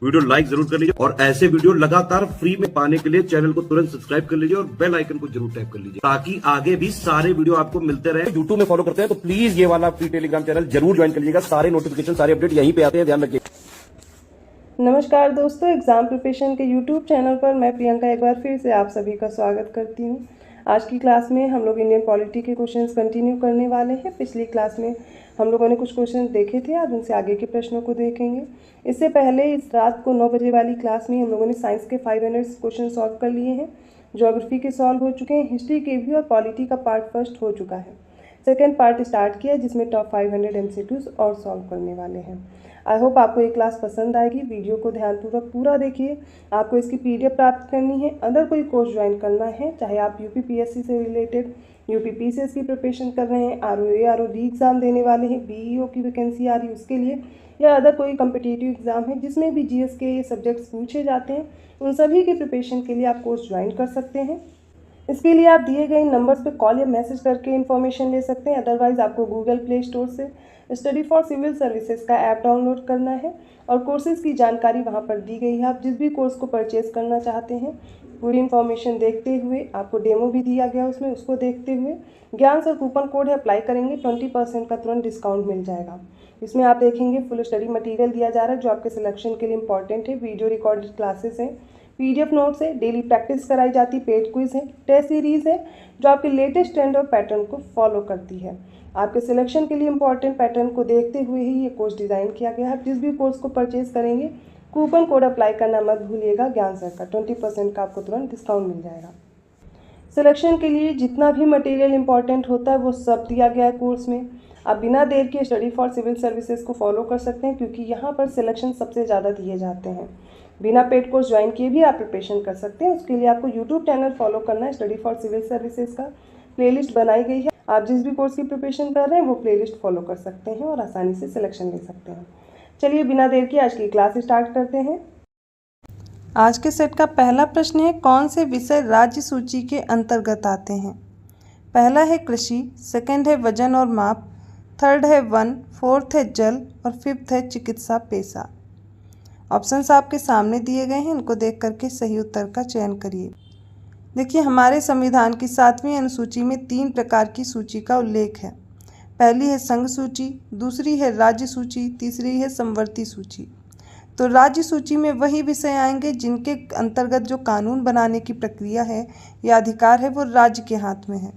Video like जरूर कर लीजिए और ऐसे वीडियो लगातार फ्री में पाने के लिए चैनल को तुरंत सब्सक्राइब कर लीजिए और बेल आइकन को जरूर टैप कर लीजिए ताकि आगे भी सारे वीडियो आपको मिलते रहे। यूट्यूब में फॉलो करते हैं तो प्लीज ये वाला फ्री टेलीग्राम चैनल जरूर ज्वाइन कर लीजिएगा। सारे नोटिफिकेशन सारे अपडेट यहीं पे आते हैं, ध्यान रखिए। नमस्कार दोस्तों, एग्जाम प्रिपरेशन के यूट्यूब चैनल पर मैं प्रियंका एक बार फिर से आप सभी का स्वागत करती हूं। आज की क्लास में हम लोग इंडियन पॉलिटी के क्वेश्चंस कंटिन्यू करने वाले हैं। पिछली क्लास में हम लोगों ने कुछ क्वेश्चंस देखे थे, आज उनसे आगे के प्रश्नों को देखेंगे। इससे पहले इस रात को 9 बजे वाली क्लास में हम लोगों ने साइंस के 500 क्वेश्चन सॉल्व कर लिए हैं, ज्योग्राफी के सॉल्व हो चुके हैं, हिस्ट्री के भी, और पॉलिटी का पार्ट फर्स्ट हो चुका है। सेकेंड पार्ट स्टार्ट किया जिसमें टॉप 500 MCQs और सॉल्व करने वाले हैं। आई होप आपको ये क्लास पसंद आएगी। वीडियो को ध्यानपूर्वक पूरा देखिए। आपको इसकी PDF प्राप्त करनी है। अगर कोई कोर्स ज्वाइन करना है, चाहे आप UPPSC से रिलेटेड UPPCS की प्रिपरेशन कर रहे हैं, ROA ROD एग्ज़ाम देने वाले हैं, BEO की वैकेंसी आ रही है उसके लिए, या अदर कोई कम्पिटिटिव एग्ज़ाम है जिसमें भी GS के ये सब्जेक्ट्स पूछे जाते हैं, उन सभी की प्रिपरेशन के लिए आप कोर्स ज्वाइन कर सकते हैं। इसके लिए आप दिए गए नंबर्स पे कॉल या मैसेज करके इन्फॉर्मेशन ले सकते हैं। अदरवाइज़ आपको गूगल प्ले स्टोर से स्टडी फॉर सिविल सर्विसेज का ऐप डाउनलोड करना है और कोर्सेज की जानकारी वहाँ पर दी गई है। आप जिस भी कोर्स को परचेज करना चाहते हैं पूरी इन्फॉर्मेशन देखते हुए, आपको डेमो भी दिया गया उसमें, उसको देखते हुए ज्ञान सर कूपन कोड है अप्लाई करेंगे, 20% का तुरंत डिस्काउंट मिल जाएगा। इसमें आप देखेंगे फुल स्टडी मटेरियल दिया जा रहा है जो आपके सिलेक्शन के लिए इंपॉर्टेंट है। वीडियो रिकॉर्डेड क्लासेस हैं, PDF नोट्स है, डेली प्रैक्टिस कराई जाती, पेड क्विज है, टेस्ट सीरीज़ है जो आपके लेटेस्ट ट्रेंड और पैटर्न को फॉलो करती है। आपके सिलेक्शन के लिए इंपॉर्टेंट पैटर्न को देखते हुए ही ये कोर्स डिज़ाइन किया गया है। जिस भी कोर्स को परचेज करेंगे कूपन कोड अप्लाई करना मत भूलिएगा, ज्ञान सर का 20% का आपको तुरंत डिस्काउंट मिल जाएगा। सिलेक्शन के लिए जितना भी मटेरियल इंपॉर्टेंट होता है वो सब दिया गया है कोर्स में। आप बिना देर के स्टडी फॉर सिविल सर्विसेज को फॉलो कर सकते हैं क्योंकि यहाँ पर सिलेक्शन सबसे ज़्यादा दिए जाते हैं। बिना पेड कोर्स ज्वाइन किए भी आप प्रिपरेशन कर सकते हैं। उसके लिए आपको यूट्यूब चैनल फॉलो करना है। स्टडी फॉर सिविल सर्विसेज का प्लेलिस्ट बनाई गई है, आप जिस भी कोर्स की प्रिपरेशन कर रहे हैं वो प्लेलिस्ट फॉलो कर सकते हैं और आसानी से सिलेक्शन ले सकते हैं। चलिए बिना देर के आज की क्लास स्टार्ट करते हैं। आज के सेट का पहला प्रश्न है, कौन से विषय राज्य सूची के अंतर्गत आते हैं? पहला है कृषि, सेकंड है वजन और माप, थर्ड है वन, फोर्थ है जल और फिफ्थ है चिकित्सा पेशा। ऑप्शंस आपके सामने दिए गए हैं, इनको देख करके सही उत्तर का चयन करिए। देखिए, हमारे संविधान की 7वीं अनुसूची में 3 प्रकार की सूची का उल्लेख है। पहली है संघ सूची, दूसरी है राज्य सूची, तीसरी है समवर्ती सूची। तो राज्य सूची में वही विषय आएंगे जिनके अंतर्गत जो कानून बनाने की प्रक्रिया है या अधिकार है वो राज्य के हाथ में है,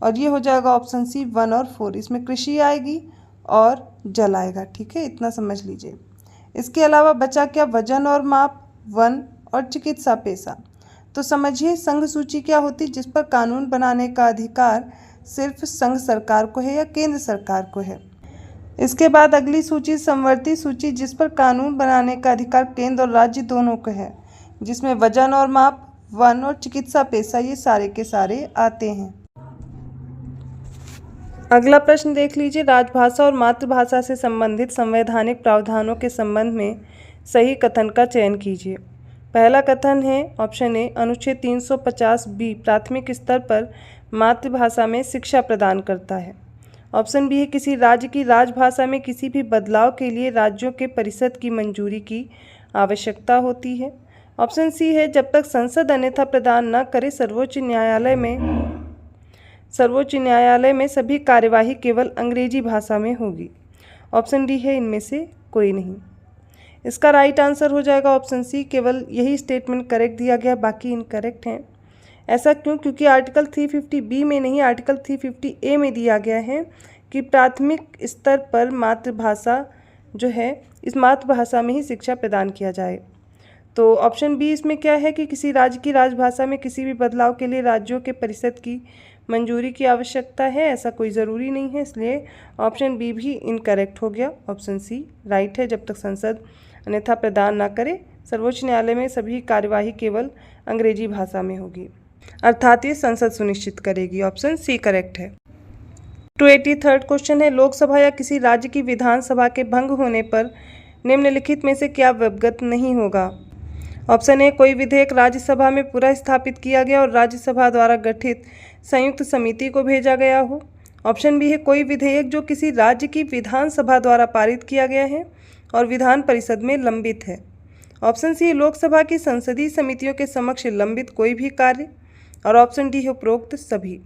और ये हो जाएगा ऑप्शन सी 1 और 4। इसमें कृषि आएगी और जल आएगा। ठीक है, इतना समझ लीजिए। इसके अलावा बचा क्या? वजन और माप, वन और चिकित्सा पेशा। तो समझिए संघ सूची क्या होती, जिस पर कानून बनाने का अधिकार सिर्फ संघ सरकार को है या केंद्र सरकार को है। इसके बाद अगली सूची समवर्ती सूची, जिस पर कानून बनाने का अधिकार केंद्र और राज्य दोनों को है, जिसमें वजन और माप, वन और चिकित्सा पेशा ये सारे के सारे आते हैं। अगला प्रश्न देख लीजिए, राजभाषा और मातृभाषा से संबंधित संवैधानिक प्रावधानों के संबंध में सही कथन का चयन कीजिए। पहला कथन है ऑप्शन ए, अनुच्छेद 350B प्राथमिक स्तर पर मातृभाषा में शिक्षा प्रदान करता है। ऑप्शन बी है, किसी राज्य की राजभाषा में किसी भी बदलाव के लिए राज्यों के परिषद की मंजूरी की आवश्यकता होती है। ऑप्शन सी है, जब तक संसद अन्यथा प्रदान न करे सर्वोच्च न्यायालय में सभी कार्यवाही केवल अंग्रेजी भाषा में होगी। ऑप्शन डी है, इनमें से कोई नहीं। इसका राइट आंसर हो जाएगा ऑप्शन सी, केवल यही स्टेटमेंट करेक्ट दिया गया, बाकी इनकरेक्ट हैं। ऐसा क्यों? क्योंकि आर्टिकल 350B में नहीं, आर्टिकल 350A में दिया गया है कि प्राथमिक स्तर पर मातृभाषा जो है इस मातृभाषा में ही शिक्षा प्रदान किया जाए। तो ऑप्शन बी इसमें क्या है कि किसी राज्य की राजभाषा में किसी भी बदलाव के लिए राज्यों के परिषद की मंजूरी की आवश्यकता है, ऐसा कोई ज़रूरी नहीं है, इसलिए ऑप्शन बी भी इनकरेक्ट हो गया। ऑप्शन सी राइट है, जब तक संसद अन्यथा प्रदान ना करे सर्वोच्च न्यायालय में सभी कार्यवाही केवल अंग्रेजी भाषा में होगी, अर्थात ये संसद सुनिश्चित करेगी। ऑप्शन सी करेक्ट है। 283 क्वेश्चन है, लोकसभा या किसी राज्य की विधानसभा के भंग होने पर निम्नलिखित में से क्या अवगत नहीं होगा? ऑप्शन ए, कोई विधेयक राज्यसभा में पुनः स्थापित किया गया और राज्यसभा द्वारा गठित संयुक्त समिति को भेजा गया हो। ऑप्शन बी है, कोई विधेयक जो किसी राज्य की विधानसभा द्वारा पारित किया गया है और विधान परिषद में लंबित है। ऑप्शन सी लोकसभा की संसदीय समितियों के समक्ष लंबित कोई भी कार्य, और ऑप्शन डी है उपरोक्त सभी।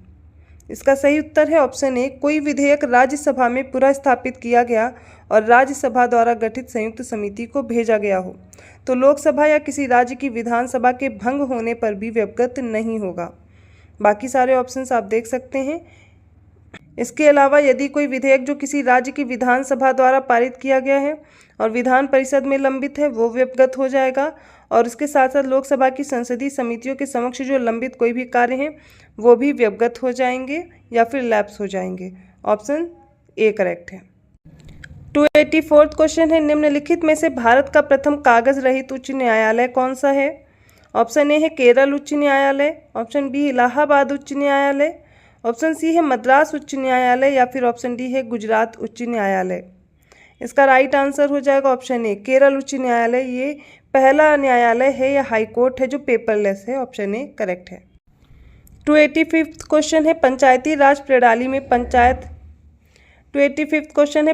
इसका सही उत्तर है ऑप्शन ए, कोई विधेयक राज्यसभा में पुनः स्थापित किया गया और राज्यसभा द्वारा गठित संयुक्त समिति को भेजा गया हो तो लोकसभा या किसी राज्य की विधानसभा के भंग होने पर भी व्यवगत नहीं होगा। बाकी सारे ऑप्शंस आप देख सकते हैं। इसके अलावा यदि कोई विधेयक जो किसी राज्य की विधानसभा द्वारा पारित किया गया है और विधान परिषद में लंबित है वो व्यवगत हो जाएगा, और इसके साथ साथ लोकसभा की संसदीय समितियों के समक्ष जो लंबित कोई भी कार्य हैं वो भी व्यवगत हो जाएंगे या फिर लैप्स हो जाएंगे। ऑप्शन ए करेक्ट है। 284 क्वेश्चन है, निम्नलिखित में से भारत का प्रथम कागज रहित उच्च न्यायालय कौन सा है? ऑप्शन ए है केरल उच्च न्यायालय, ऑप्शन बी इलाहाबाद उच्च न्यायालय, ऑप्शन सी है मद्रास उच्च न्यायालय, या फिर ऑप्शन डी है गुजरात उच्च न्यायालय। इसका राइट आंसर हो जाएगा ऑप्शन ए केरल उच्च न्यायालय। ये पहला न्यायालय है या हाई कोर्ट है जो पेपरलेस है। ऑप्शन ए करेक्ट है। 285 क्वेश्चन है, पंचायती राज प्रणाली में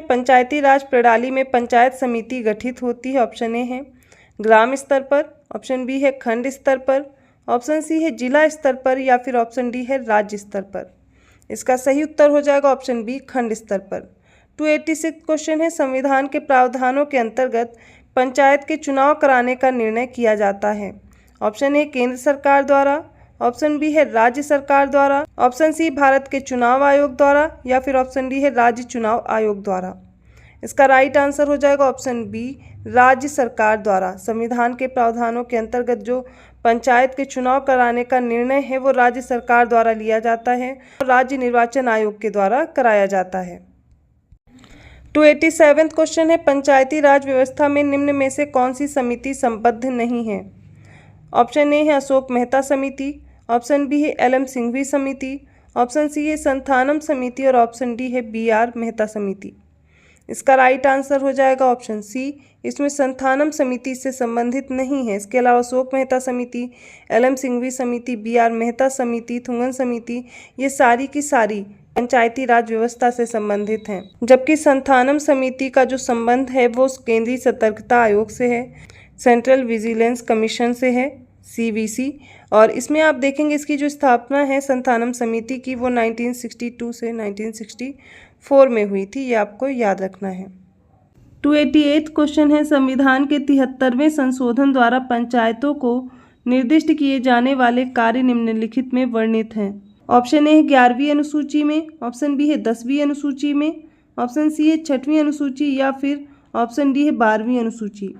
पंचायती राज प्रणाली में पंचायत समिति गठित होती है। ऑप्शन ए है ग्राम स्तर पर, ऑप्शन बी है खंड स्तर पर, ऑप्शन सी है जिला स्तर पर, या फिर ऑप्शन डी है राज्य स्तर पर। इसका सही उत्तर हो जाएगा ऑप्शन बी खंड स्तर पर। 286 क्वेश्चन है, संविधान के प्रावधानों के अंतर्गत पंचायत के चुनाव कराने का निर्णय किया जाता है। ऑप्शन ए केंद्र सरकार द्वारा, ऑप्शन बी है राज्य सरकार द्वारा, ऑप्शन सी भारत के चुनाव आयोग द्वारा, या फिर ऑप्शन डी है राज्य चुनाव आयोग द्वारा। इसका राइट आंसर हो जाएगा ऑप्शन बी राज्य सरकार द्वारा। संविधान के प्रावधानों के अंतर्गत जो पंचायत के चुनाव कराने का निर्णय है वो राज्य सरकार द्वारा लिया जाता है और राज्य निर्वाचन आयोग के द्वारा कराया जाता है। 287 क्वेश्चन है, पंचायती राज व्यवस्था में निम्न में से कौन सी समिति संबद्ध नहीं है? ऑप्शन ए है अशोक मेहता समिति, ऑप्शन बी है एल एम सिंघवी समिति, ऑप्शन सी है संथानम समिति, और ऑप्शन डी है बी आर मेहता समिति। इसका राइट आंसर हो जाएगा ऑप्शन सी, इसमें संथानम समिति से संबंधित नहीं है। इसके अलावा अशोक मेहता समिति, एल एम सिंघवी समिति, बी आर मेहता समिति, थुंगन समिति, ये सारी की सारी पंचायती राज व्यवस्था से संबंधित हैं, जबकि संथानम समिति का जो संबंध है वो केंद्रीय सतर्कता आयोग से है, सेंट्रल विजिलेंस कमीशन से है, CVC। और इसमें आप देखेंगे इसकी जो स्थापना है संथानम समिति की वो 1962 से 1964 में हुई थी, ये आपको याद रखना है। 288 क्वेश्चन है, संविधान के 73वें संशोधन द्वारा पंचायतों को निर्दिष्ट किए जाने वाले कार्य निम्नलिखित में वर्णित हैं। ऑप्शन ए है 11वीं अनुसूची में, ऑप्शन बी है 10वीं अनुसूची में, ऑप्शन सी है 6वीं अनुसूची, या फिर ऑप्शन डी है 12वीं अनुसूची।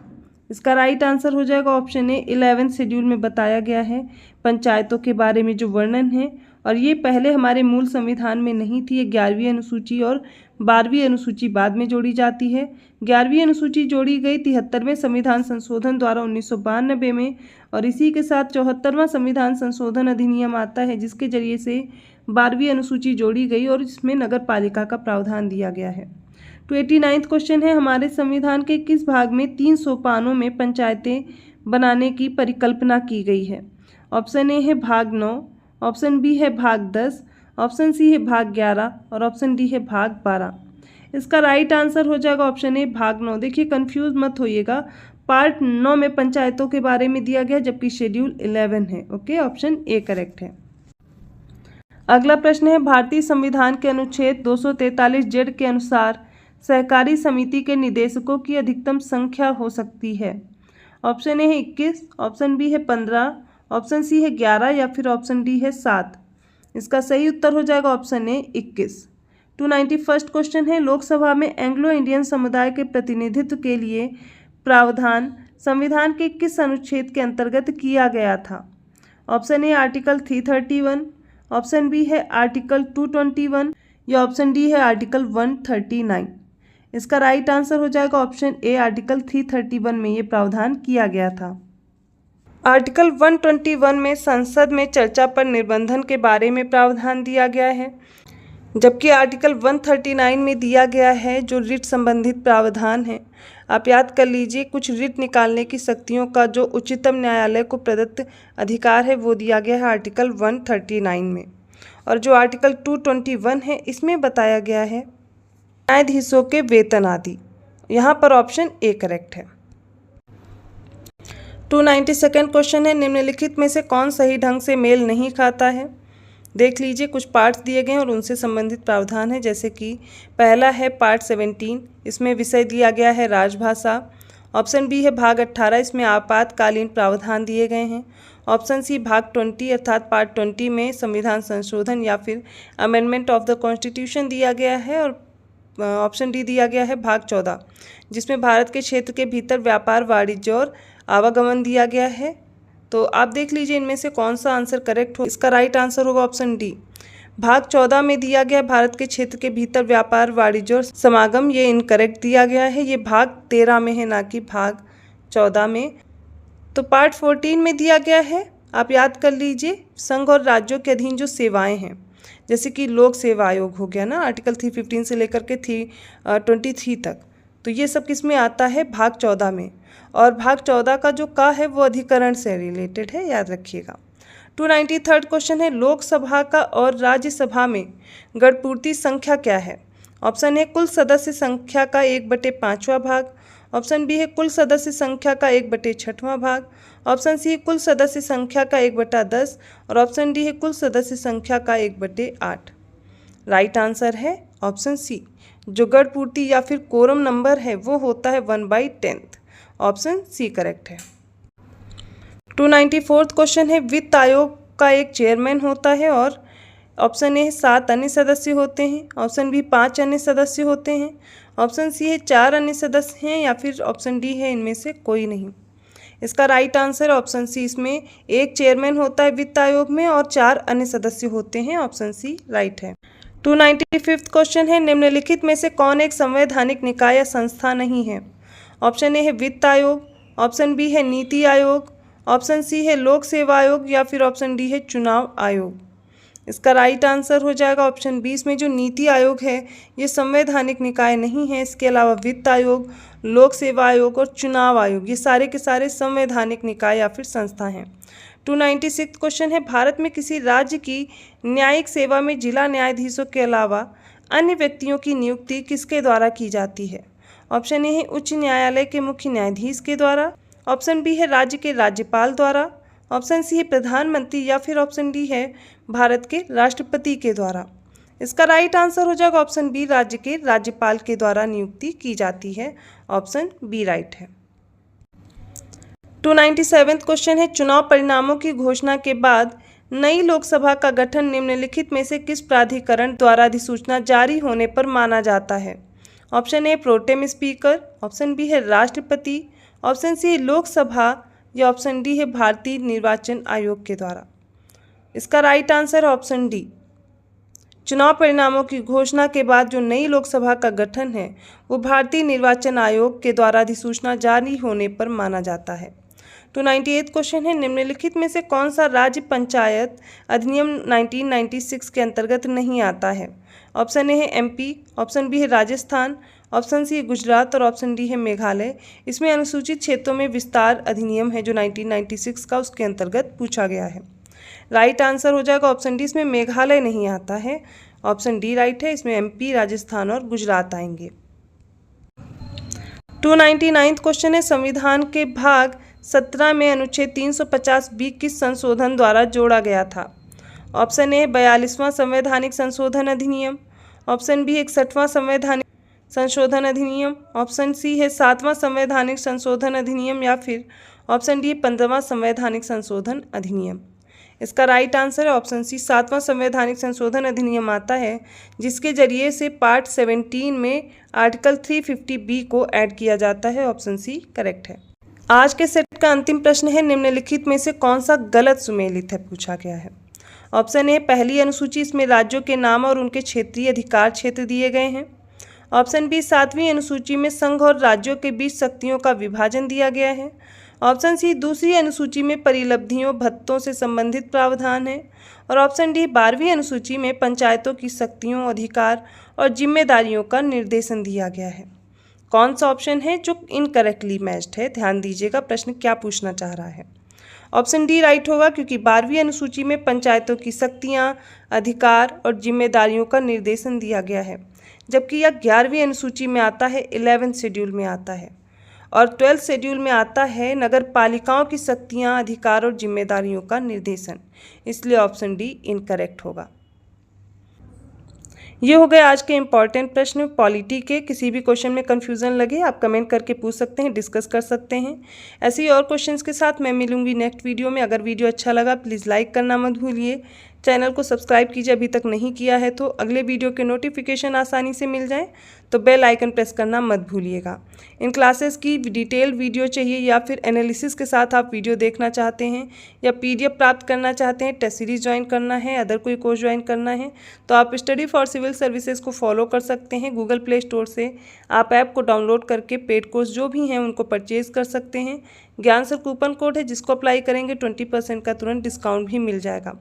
इसका राइट आंसर हो जाएगा ऑप्शन ए 11th शेड्यूल में बताया गया है पंचायतों के बारे में जो वर्णन है, और ये पहले हमारे मूल संविधान में नहीं थी। ये 11वीं अनुसूची और 12वीं अनुसूची बाद में जोड़ी जाती है। 11वीं अनुसूची जोड़ी गई 73वें संविधान संशोधन द्वारा 1992 में, और इसी के साथ 74वां संविधान संशोधन अधिनियम आता है जिसके जरिए से 12वीं अनुसूची जोड़ी गई और इसमें नगर पालिका का प्रावधान दिया गया है। 289 क्वेश्चन है, हमारे संविधान के किस भाग में 3 सोपानों में पंचायतें बनाने की परिकल्पना की गई है? ऑप्शन ए है भाग 9, ऑप्शन बी है भाग 10, ऑप्शन सी है भाग 11, और ऑप्शन डी है भाग 12। इसका राइट आंसर हो जाएगा ऑप्शन ए भाग 9। देखिए कंफ्यूज मत होइएगा, पार्ट 9 में पंचायतों के बारे में दिया गया जबकि शेड्यूल 11 है। ओके, ऑप्शन ए करेक्ट है। अगला प्रश्न है, भारतीय संविधान के अनुच्छेद 243 के अनुसार सहकारी समिति के निदेशकों की अधिकतम संख्या हो सकती है। ऑप्शन ए है 21, ऑप्शन बी है 15, ऑप्शन सी है 11, या फिर ऑप्शन डी है 7। इसका सही उत्तर हो जाएगा ऑप्शन ए 21। 291 क्वेश्चन है, लोकसभा में एंग्लो इंडियन समुदाय के प्रतिनिधित्व के लिए प्रावधान संविधान के किस अनुच्छेद के अंतर्गत किया गया था? Option A article 331, option B है आर्टिकल 221, या ऑप्शन डी है आर्टिकल 139। इसका राइट आंसर हो जाएगा ऑप्शन ए आर्टिकल 331 में ये प्रावधान किया गया था। आर्टिकल 121 में संसद में चर्चा पर निर्बंधन के बारे में प्रावधान दिया गया है, जबकि आर्टिकल 139 में दिया गया है जो रिट संबंधित प्रावधान है। आप याद कर लीजिए, कुछ रिट निकालने की शक्तियों का जो उच्चतम न्यायालय को प्रदत्त अधिकार है वो दिया गया है आर्टिकल 139 में, और जो आर्टिकल 221 है इसमें बताया गया है न्यायाधीशों के वेतन आदि। यहाँ पर ऑप्शन ए करेक्ट है। 292 क्वेश्चन है, निम्नलिखित में से कौन सही ढंग से मेल नहीं खाता है। देख लीजिए, कुछ पार्ट्स दिए गए हैं और उनसे संबंधित प्रावधान है। जैसे कि पहला है पार्ट 17, इसमें विषय दिया गया है राजभाषा। ऑप्शन बी है भाग 18, इसमें आपातकालीन प्रावधान दिए गए हैं। ऑप्शन सी भाग 20 अर्थात पार्ट 20 में संविधान संशोधन या फिर अमेंडमेंट ऑफ द कॉन्स्टिट्यूशन दिया गया है। और ऑप्शन डी दिया गया है भाग 14, जिसमें भारत के क्षेत्र के भीतर व्यापार, वाणिज्य और आवागमन दिया गया है। तो आप देख लीजिए इनमें से कौन सा आंसर करेक्ट हो। इसका राइट आंसर होगा ऑप्शन डी। भाग 14 में दिया गया भारत के क्षेत्र के भीतर व्यापार, वाणिज्य और समागम, ये इनकरेक्ट दिया गया है। ये भाग 13 में है, ना कि भाग 14 में। तो पार्ट 14 में दिया गया है, आप याद कर लीजिए, संघ और राज्यों के अधीन जो सेवाएं हैं, जैसे कि लोक सेवा आयोग हो गया ना, आर्टिकल 315 से लेकर के 323 तक। तो ये सब किस में आता है, भाग 14 में। और भाग 14 का जो का है वो अधिकरण से रिलेटेड है, याद रखिएगा। 293 क्वेश्चन है, लोकसभा का और राज्यसभा में गणपूर्ति संख्या क्या है। ऑप्शन ए कुल सदस्य संख्या का 1/5वां भाग। ऑप्शन बी है कुल सदस्य संख्या का 1/6वां भाग। ऑप्शन सी कुल सदस्य संख्या का 1/10 और ऑप्शन डी है कुल सदस्य संख्या का 1/8। राइट आंसर है ऑप्शन सी। जो गणपूर्ति या फिर कोरम नंबर है वो होता है 1/10। ऑप्शन सी करेक्ट है। 294 क्वेश्चन है, वित्त आयोग का एक चेयरमैन होता है और ऑप्शन ए 7 अन्य सदस्य होते हैं। ऑप्शन बी 5 अन्य सदस्य होते हैं। ऑप्शन सी है 4 अन्य सदस्य हैं या फिर ऑप्शन डी है इनमें से कोई नहीं। इसका राइट आंसर ऑप्शन सी, इसमें एक चेयरमैन होता है वित्त आयोग में और 4 अन्य सदस्य होते हैं। ऑप्शन सी राइट है। 295 क्वेश्चन है, निम्नलिखित में से कौन एक संवैधानिक निकाय या संस्था नहीं है। ऑप्शन ए है वित्त आयोग, ऑप्शन बी है नीति आयोग, ऑप्शन सी है लोक सेवा आयोग या फिर ऑप्शन डी है चुनाव आयोग। इसका राइट आंसर हो जाएगा ऑप्शन बी। इसमें जो नीति आयोग है ये संवैधानिक निकाय नहीं है। इसके अलावा वित्त आयोग, लोक सेवा आयोग और चुनाव आयोग ये सारे के सारे संवैधानिक निकाय या फिर संस्था हैं। 296 क्वेश्चन है, भारत में किसी राज्य की न्यायिक सेवा में जिला न्यायाधीशों के अलावा अन्य व्यक्तियों की नियुक्ति किसके द्वारा की जाती है। ऑप्शन ए है उच्च न्यायालय के मुख्य न्यायाधीश के द्वारा। ऑप्शन बी है राज्य के राज्यपाल द्वारा। ऑप्शन सी है प्रधानमंत्री या फिर ऑप्शन डी है भारत के राष्ट्रपति के द्वारा। इसका राइट आंसर हो जाएगा ऑप्शन बी, राज्य के राज्यपाल के द्वारा नियुक्ति की जाती है। ऑप्शन बी राइट है। 297 क्वेश्चन है, चुनाव परिणामों की घोषणा के बाद नई लोकसभा का गठन निम्नलिखित में से किस प्राधिकरण द्वारा अधिसूचना जारी होने पर माना जाता है। Option A pro tem speaker, option B है राष्ट्रपति, ऑप्शन सी लोकसभा या ऑप्शन डी है भारतीय निर्वाचन आयोग के द्वारा। इसका राइट आंसर है ऑप्शन डी। चुनाव परिणामों की घोषणा के बाद जो नई लोकसभा का गठन है वो भारतीय निर्वाचन आयोग के द्वारा अधिसूचना जारी होने पर माना जाता है। 298 क्वेश्चन है, निम्नलिखित में से कौन सा राज्य पंचायत अधिनियम 1996 के अंतर्गत नहीं आता है। ऑप्शन ए है एमपी, ऑप्शन बी है राजस्थान, ऑप्शन सी है गुजरात और ऑप्शन डी है मेघालय। इसमें अनुसूचित क्षेत्रों में विस्तार अधिनियम है जो 1996 का, उसके अंतर्गत पूछा गया है। राइट आंसर हो जाएगा ऑप्शन डी, इसमें मेघालय नहीं आता है। ऑप्शन डी राइट है, इसमें एमपी, राजस्थान और गुजरात आएंगे। 299 क्वेश्चन है, संविधान के भाग 17 में अनुच्छेद 350B किस संशोधन द्वारा जोड़ा गया था। ऑप्शन ए 42वां संवैधानिक संशोधन अधिनियम, ऑप्शन बी 61वां संवैधानिक संशोधन अधिनियम, ऑप्शन सी है 7वां संवैधानिक संशोधन अधिनियम या फिर ऑप्शन डी 15वां संवैधानिक संशोधन अधिनियम। इसका राइट आंसर है ऑप्शन सी, 7वां संवैधानिक संशोधन अधिनियम आता है जिसके जरिए से पार्ट 17 में आर्टिकल 350B को ऐड किया जाता है। ऑप्शन सी करेक्ट है। आज के सेट का अंतिम प्रश्न है, निम्नलिखित में से कौन सा गलत सुमेलित है, पूछा गया है। ऑप्शन ए पहली अनुसूची, इसमें राज्यों के नाम और उनके क्षेत्रीय अधिकार क्षेत्र दिए गए हैं। ऑप्शन बी 7वीं अनुसूची में संघ और राज्यों के बीच शक्तियों का विभाजन दिया गया है। ऑप्शन सी दूसरी अनुसूची में परिलब्धियों भत्तों से संबंधित प्रावधान है। और ऑप्शन डी 12वीं अनुसूची में पंचायतों की शक्तियों, अधिकार और जिम्मेदारियों का निर्देशन दिया गया है। कौन सा ऑप्शन है जो इनकरेक्टली मैच्ड है, ध्यान दीजिएगा प्रश्न क्या पूछना चाह रहा है। ऑप्शन डी राइट होगा, क्योंकि 12वीं अनुसूची में पंचायतों की शक्तियां, अधिकार और जिम्मेदारियों का निर्देशन दिया गया है, जबकि यह 11वीं अनुसूची में आता है, 11th शेड्यूल में आता है। और 12th शेड्यूल में आता है नगर पालिकाओं की शक्तियाँ, अधिकार और जिम्मेदारियों का निर्देशन। इसलिए ऑप्शन डी इनकरेक्ट होगा। ये हो गए आज के इम्पॉर्टेंट प्रश्न पॉलिटी के। किसी भी क्वेश्चन में कन्फ्यूज़न लगे आप कमेंट करके पूछ सकते हैं, डिस्कस कर सकते हैं। ऐसे ही और क्वेश्चंस के साथ मैं मिलूंगी नेक्स्ट वीडियो में। अगर वीडियो अच्छा लगा प्लीज़ लाइक करना मत भूलिए, चैनल को सब्सक्राइब कीजिए अभी तक नहीं किया है तो, अगले वीडियो के नोटिफिकेशन आसानी से मिल जाए तो बेल आइकन प्रेस करना मत भूलिएगा। इन क्लासेस की डिटेल वीडियो चाहिए या फिर एनालिसिस के साथ आप वीडियो देखना चाहते हैं या PDF प्राप्त करना चाहते हैं, टेस्ट सीरीज ज्वाइन करना है, अदर कोई कोर्स ज्वाइन करना है तो आप स्टडी फॉर सिविल सर्विसेज को फॉलो कर सकते हैं। गूगल प्ले स्टोर से आप ऐप को डाउनलोड करके पेड कोर्स जो भी हैं उनको परचेज कर सकते हैं। ज्ञान सर कूपन कोड है जिसको अप्लाई करेंगे 20% का तुरंत डिस्काउंट भी मिल जाएगा।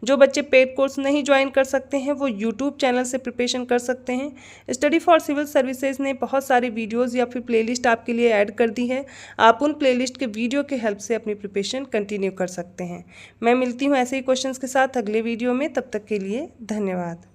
जो बच्चे पेड कोर्स नहीं ज्वाइन कर सकते हैं वो यूट्यूब चैनल से प्रिपरेशन कर सकते हैं। स्टडी फॉर सिविल सर्विसेज ने बहुत सारे वीडियोस या फिर प्लेलिस्ट आपके लिए ऐड कर दी है, आप उन प्लेलिस्ट के वीडियो के हेल्प से अपनी प्रिपरेशन कंटिन्यू कर सकते हैं। मैं मिलती हूँ ऐसे ही क्वेश्चंस के साथ अगले वीडियो में, तब तक के लिए धन्यवाद।